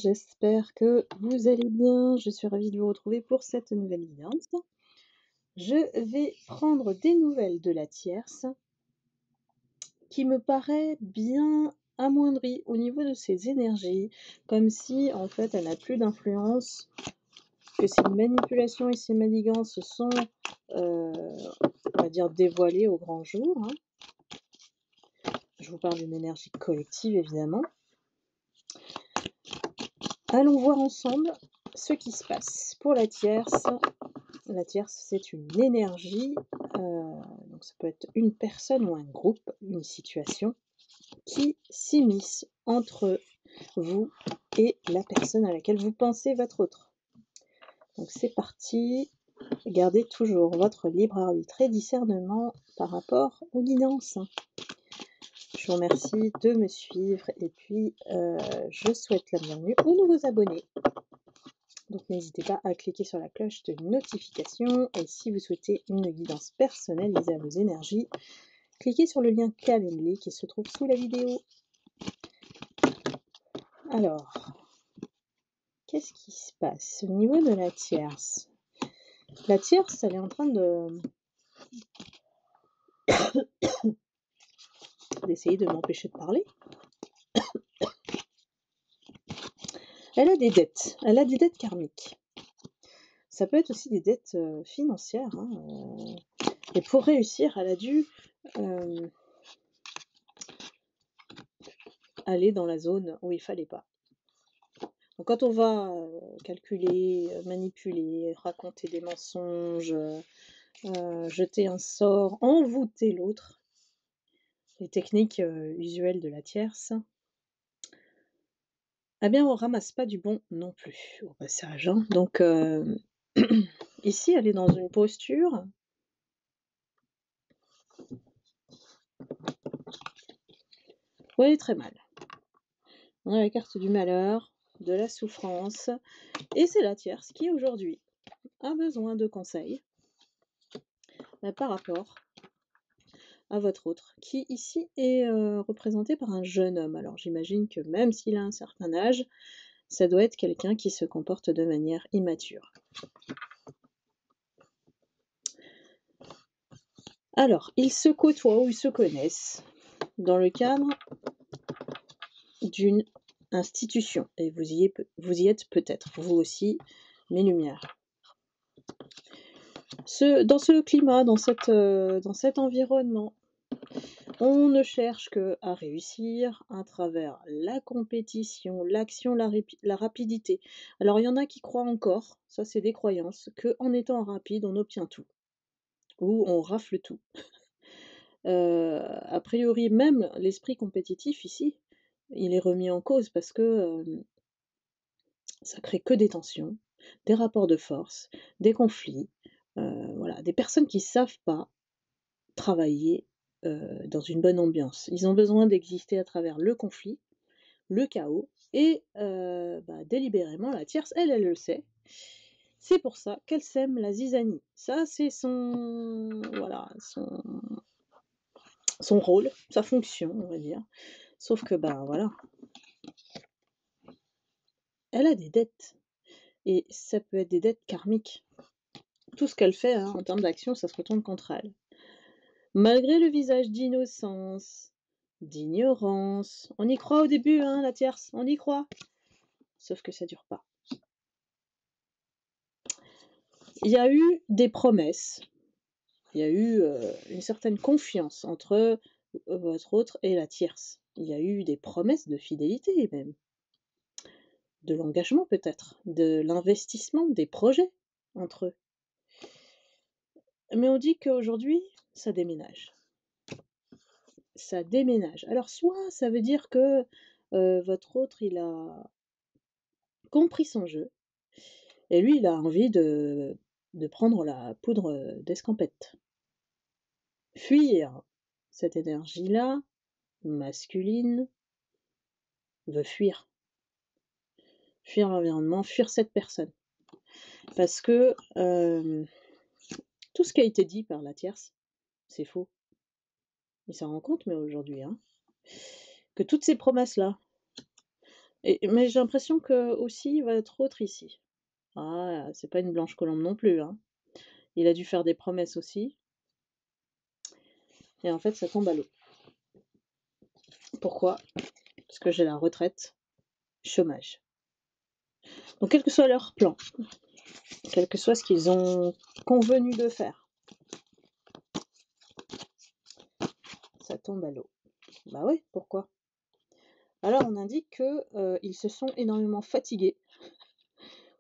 j'espère que vous allez bien. Je suis ravie de vous retrouver pour cette nouvelle guidance. Je vais prendre des nouvelles de la tierce qui me paraît bien amoindrie au niveau de ses énergies, comme si en fait elle n'a plus d'influence, que ses manipulations et ses manigances sont, on va dire, dévoilées au grand jour, hein. Je vous parle d'une énergie collective évidemment. Allons voir ensemble ce qui se passe pour la tierce. La tierce, c'est une énergie, donc ça peut être une personne ou un groupe, une situation qui s'immisce entre vous et la personne à laquelle vous pensez votre autre. Donc c'est parti. Gardez toujours votre libre arbitre et discernement par rapport aux guidances. Je vous remercie de me suivre et puis je souhaite la bienvenue aux nouveaux abonnés. Donc n'hésitez pas à cliquer sur la cloche de notification et si vous souhaitez une guidance personnalisée à vos énergies, cliquez sur le lien Calendly qui se trouve sous la vidéo. Alors, qu'est-ce qui se passe au niveau de la tierce? La tierce, elle est en train d'essayer de m'empêcher de parler. Elle a des dettes. Elle a des dettes karmiques. Ça peut être aussi des dettes financières, hein, et pour réussir, elle a dû aller dans la zone où il fallait pas. Donc quand on va calculer, manipuler, raconter des mensonges, jeter un sort, envoûter l'autre, les techniques usuelles de la tierce, eh bien on ramasse pas du bon non plus au passage, hein. Donc ici elle est dans une posture où elle est très mal. On a la carte du malheur, de la souffrance, et c'est la tierce qui aujourd'hui a besoin de conseils par rapport à votre autre, qui ici est représenté par un jeune homme. Alors j'imagine que même s'il a un certain âge, ça doit être quelqu'un qui se comporte de manière immature. Alors, ils se côtoient ou ils se connaissent dans le cadre d'une institution, et vous y êtes peut-être, vous aussi, mes lumières. Dans ce climat, dans cet environnement, on ne cherche qu'à réussir à travers la compétition, l'action, la rapidité. Alors il y en a qui croient encore, ça c'est des croyances, qu'en étant rapide, on obtient tout, ou on rafle tout. A priori, même l'esprit compétitif ici, il est remis en cause parce que ça crée que des tensions, des rapports de force, des conflits, voilà, des personnes qui savent pas travailler dans une bonne ambiance. Ils ont besoin d'exister à travers le conflit, le chaos et délibérément la tierce, elle le sait. C'est pour ça qu'elle sème la zizanie. Ça, c'est son rôle, sa fonction, on va dire. Sauf que, voilà, elle a des dettes et ça peut être des dettes karmiques. Tout ce qu'elle fait, hein, en termes d'action, ça se retourne contre elle. Malgré le visage d'innocence, d'ignorance, on y croit au début, hein, la tierce, on y croit. Sauf que ça dure pas. Il y a eu des promesses, il y a eu une certaine confiance entre votre autre et la tierce. Il y a eu des promesses de fidélité même, de l'engagement peut-être, de l'investissement, des projets entre eux. Mais on dit qu'aujourd'hui, ça déménage. Ça déménage. Alors soit ça veut dire que votre autre, il a compris son jeu, et lui, il a envie de prendre la poudre d'escampette. Fuir cette énergie-là, masculine, veut fuir. Fuir l'environnement, fuir cette personne. Parce que tout ce qui a été dit par la tierce, c'est faux. Il s'en rend compte, mais aujourd'hui, hein, que toutes ces promesses-là, Mais j'ai l'impression que aussi votre autre ici, ah, c'est pas une blanche colombe non plus, hein. Il a dû faire des promesses aussi et en fait, ça tombe à l'eau. Pourquoi? Parce que j'ai la retraite, chômage. Donc quel que soit leur plan, quel que soit ce qu'ils ont convenu de faire, ça tombe à l'eau. Bah ouais, pourquoi? Alors on indique que, ils se sont énormément fatigués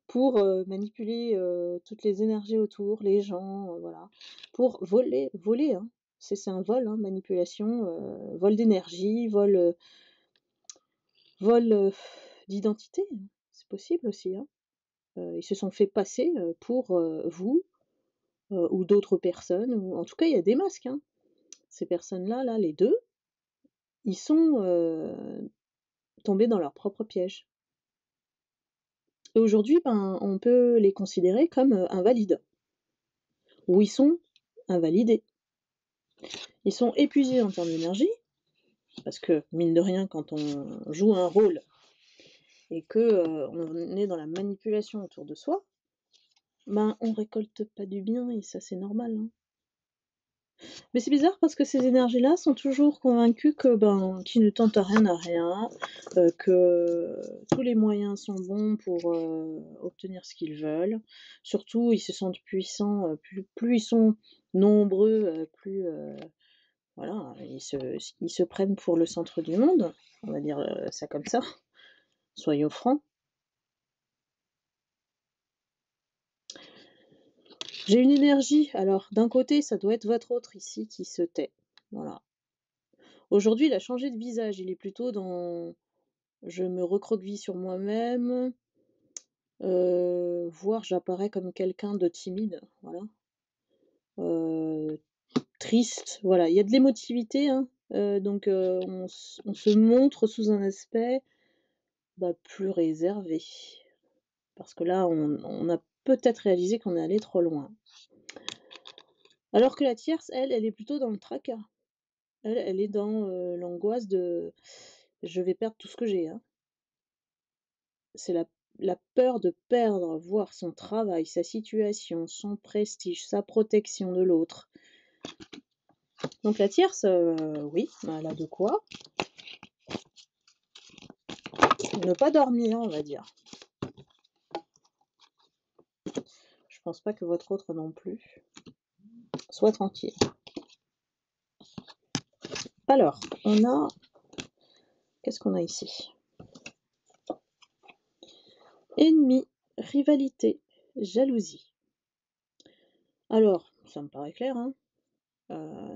pour, manipuler, toutes les énergies autour, les gens, voilà, pour voler, hein. C'est un vol, hein, manipulation, vol d'énergie, vol d'identité, hein. C'est possible aussi, hein. Ils se sont fait passer, pour, vous, ou d'autres personnes ou en tout cas il y a des masques, hein. Ces personnes-là, là, les 2, ils sont, tombés dans leur propre piège et aujourd'hui, ben, on peut les considérer comme, invalides ou ils sont invalidés. Ils sont épuisés en termes d'énergie parce que, mine de rien, quand on joue un rôle et que, on est dans la manipulation autour de soi, ben, on récolte pas du bien et ça, c'est normal, hein. Mais c'est bizarre parce que ces énergies-là sont toujours convaincus que, ben, qu'ils ne tentent rien à rien, que tous les moyens sont bons pour, obtenir ce qu'ils veulent. Surtout, ils se sentent puissants, plus ils sont nombreux, plus, voilà, ils se prennent pour le centre du monde, on va dire, ça comme ça, soyons francs. J'ai une énergie, alors d'un côté, ça doit être votre autre ici qui se tait, voilà. Aujourd'hui, il a changé de visage, il est plutôt dans: «Je me recroqueville sur moi-même», voire j'apparais comme quelqu'un de timide, voilà, heu, triste, voilà. Il y a de l'émotivité, hein, donc on se montre sous un aspect, bah, plus réservé. Parce que là, on a peut-être réalisé qu'on est allé trop loin. Alors que la tierce, elle est plutôt dans le tracas. Elle est dans, l'angoisse de: «Je vais perdre tout ce que j'ai», hein. C'est la peur de perdre, voire son travail, sa situation, son prestige, sa protection de l'autre. Donc la tierce, oui, elle a de quoi ne pas dormir, on va dire. Je pense pas que votre autre non plus. Sois tranquille. Alors, qu'est-ce qu'on a ici? Ennemi, rivalité, jalousie. Alors, ça me paraît clair, hein,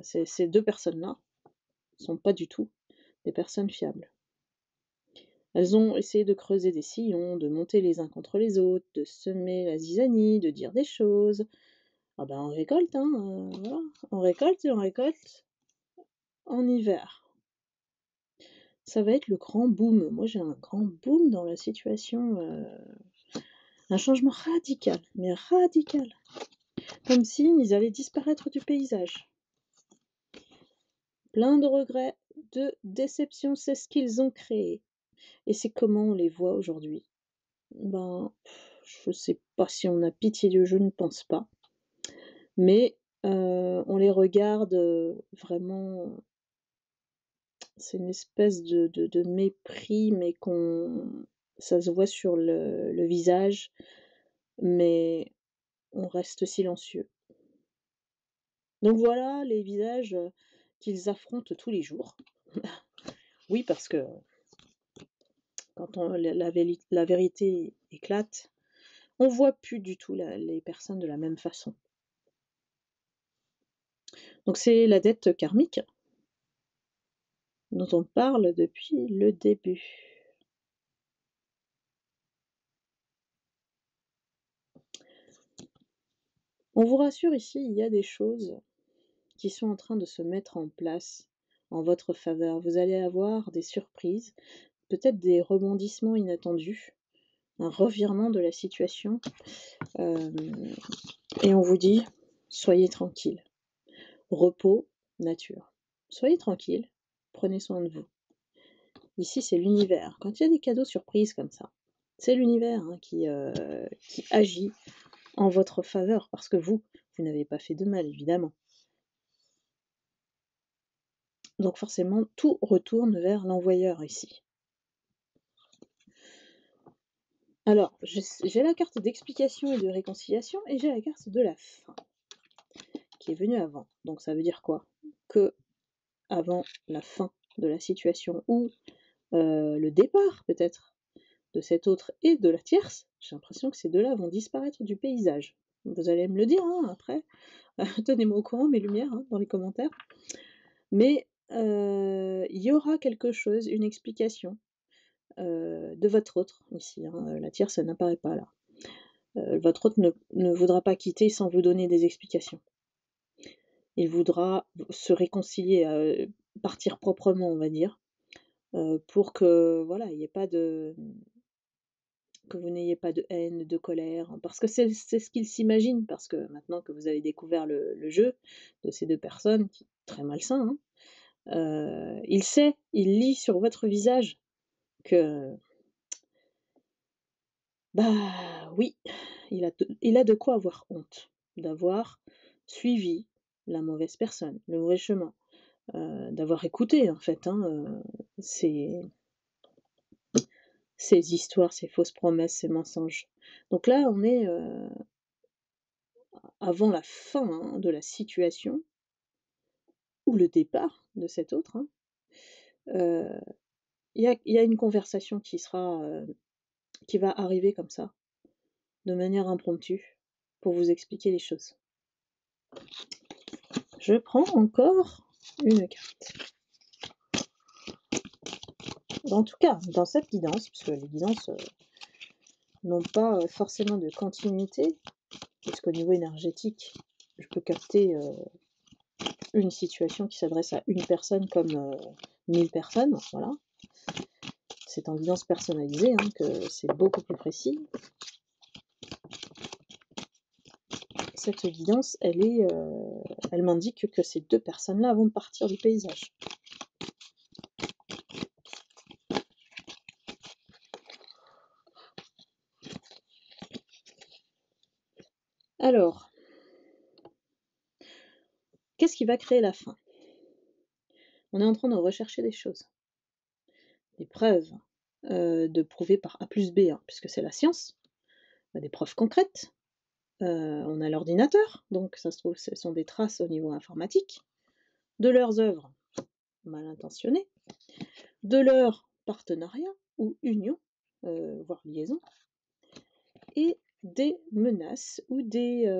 ces 2 personnes-là sont pas du tout des personnes fiables. Elles ont essayé de creuser des sillons, de monter les uns contre les autres, de semer la zizanie, de dire des choses. Ah ben, on récolte, hein, voilà, on récolte et on récolte en hiver. Ça va être le grand boom. Moi, j'ai un grand boom dans la situation, un changement radical, mais radical. Comme s'ils allaient disparaître du paysage. Plein de regrets, de déceptions, c'est ce qu'ils ont créé. Et c'est comment on les voit aujourd'hui? Ben, je sais pas si on a pitié d'eux, je ne pense pas. Mais, on les regarde, vraiment, c'est une espèce de mépris, mais qu'on ça se voit sur le visage, mais on reste silencieux. Donc voilà les visages, qu'ils affrontent tous les jours. Oui, parce que quand on la vérité éclate, on voit plus du tout les personnes de la même façon. Donc c'est la dette karmique dont on parle depuis le début. On vous rassure ici, il y a des choses qui sont en train de se mettre en place en votre faveur. Vous allez avoir des surprises, peut-être des rebondissements inattendus, un revirement de la situation, hem et on vous dit: «Soyez tranquille, repos, nature. Soyez tranquille, prenez soin de vous». Ici, c'est l'univers. Quand il y a des cadeaux surprises comme ça, c'est l'univers, hein, qui agit en votre faveur parce que vous n'avez pas fait de mal, évidemment. Donc forcément, tout retourne vers l'envoyeur ici. Alors, j'ai la carte d'explication et de réconciliation et j'ai la carte de la fin qui est venue avant. Donc ça veut dire quoi? Que avant la fin de la situation ou le départ peut-être de cet autre et de la tierce, j'ai l'impression que ces deux-là vont disparaître du paysage. Vous allez me le dire, hein, après, tenez-moi au courant, mes lumières, hein, dans les commentaires. Mais il y aura quelque chose, une explication de votre autre ici, hein, la tierce, elle n'apparaît pas là. Votre autre ne voudra pas quitter sans vous donner des explications. Il voudra se réconcilier, partir proprement, on va dire, pour que voilà, il y ait pas de que vous n'ayez pas de haine, de colère, parce que c'est ce qu'il s'imagine, parce que maintenant que vous avez découvert le jeu de ces 2 personnes, qui très malsain, hein, il sait, il lit sur votre visage que, bah, oui, il a de quoi avoir honte, d'avoir suivi la mauvaise personne, le mauvais chemin, d'avoir écouté en fait, hein, ces histoires, ces fausses promesses, ces mensonges. Donc là, on est, avant la fin, hein, de la situation ou le départ de cet autre, hein, heu, il y a une conversation qui va arriver comme ça, de manière impromptue, pour vous expliquer les choses. Je prends encore une carte. En tout cas, dans cette guidance, puisque les guidances, n'ont pas, forcément de continuité, puisqu'au niveau énergétique, je peux capter, une situation qui s'adresse à une personne comme, 1000 personnes, voilà. C'est en guidance personnalisée, hein, que c'est beaucoup plus précis. Cette guidance, elle m'indique que ces 2 personnes-là vont partir du paysage. Alors, qu'est-ce qui va créer la fin? On est en train de rechercher des choses, des preuves, de prouver par A plus B, hein, puisque c'est la science, des preuves concrètes. On a l'ordinateur, donc ça se trouve, ce sont des traces au niveau informatique, de leurs œuvres mal intentionnées, de leur partenariat ou union, voire liaison, et des menaces ou des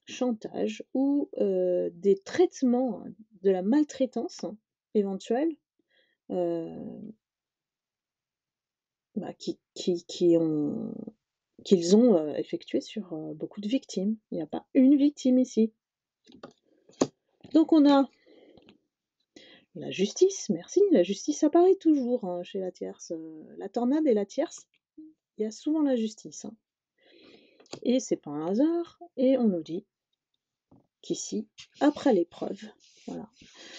chantages ou des traitements, de la maltraitance éventuelle, heu, bah, qu'ils ont, effectué sur, beaucoup de victimes. Il n'y a pas une victime ici. Donc on a la justice, merci, la justice apparaît toujours, hein, chez la tierce, la tornade et la tierce, il y a souvent la justice, hein. Et c'est pas un hasard, et on nous dit qu'ici, après l'épreuve, voilà,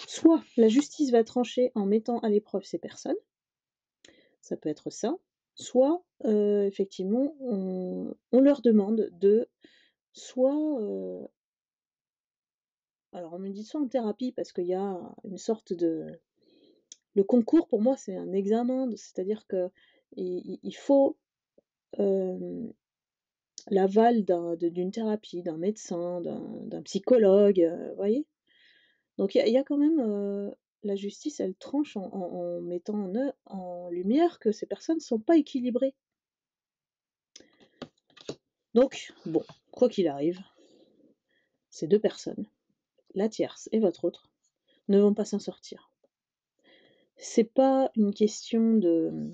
soit la justice va trancher en mettant à l'épreuve ces personnes, ça peut être ça, soit, effectivement, on leur demande de soit, alors on me dit soit en thérapie parce qu'il y a une sorte de le concours pour moi c'est un examen, c'est-à-dire qu'il faut, hem, l'aval d'une thérapie, d'un médecin, d'un psychologue, vous voyez? Donc il y a quand même, la justice elle tranche en mettant en lumière que ces personnes ne sont pas équilibrées. Donc bon, quoi qu'il arrive, ces 2 personnes, la tierce et votre autre, ne vont pas s'en sortir. C'est pas une question de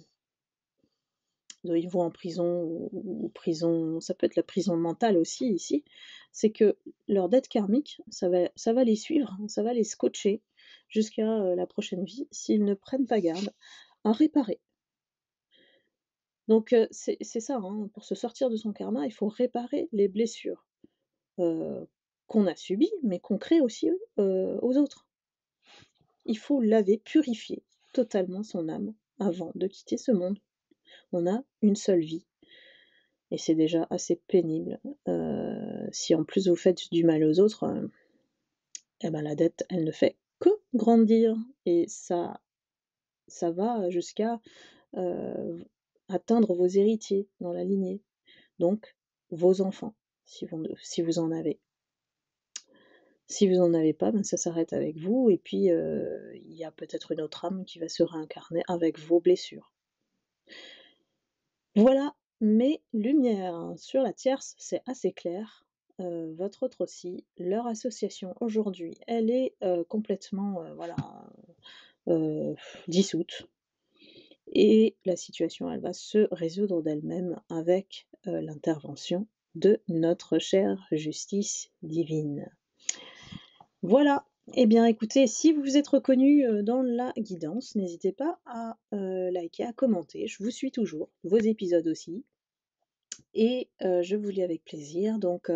ils vont en prison ou prison, ça peut être la prison mentale aussi ici. C'est que leur dette karmique, ça va les suivre, ça va les scotcher jusqu'à, la prochaine vie s'ils ne prennent pas garde à réparer. Donc c'est ça, hein, pour se sortir de son karma, il faut réparer les blessures, qu'on a subies, mais qu'on crée aussi, aux autres. Il faut laver, purifier. totalement son âme avant de quitter ce monde. On a une seule vie et c'est déjà assez pénible. Si en plus vous faites du mal aux autres, et ben la dette, elle ne fait que grandir et ça va jusqu'à, v atteindre vos héritiers dans la lignée, donc vos enfants, si vous en avez. Si vous en avez pas, ben ça s'arrête avec vous et puis, il y a peut-être une autre âme qui va se réincarner avec vos blessures. Voilà mes lumières. Sur la tierce, c'est assez clair, votre autre aussi. Leur association aujourd'hui, elle est, complètement, voilà, heu, dissoute et la situation, elle va se résoudre d'elle-même avec, l'intervention de notre chère justice divine. Voilà. Eh bien, écoutez, si vous vous êtes reconnus, dans la guidance, n'hésitez pas à, liker, à commenter. Je vous suis toujours, vos épisodes aussi et je vous lis avec plaisir donc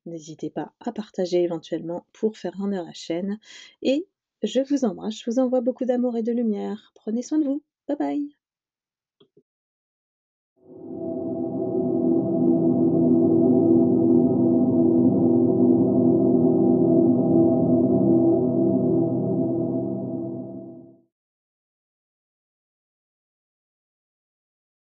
n'hésitez pas à partager éventuellement pour faire honneur à la chaîne et je vous embrasse, je vous envoie beaucoup d'amour et de lumière. Prenez soin de vous. Bye bye.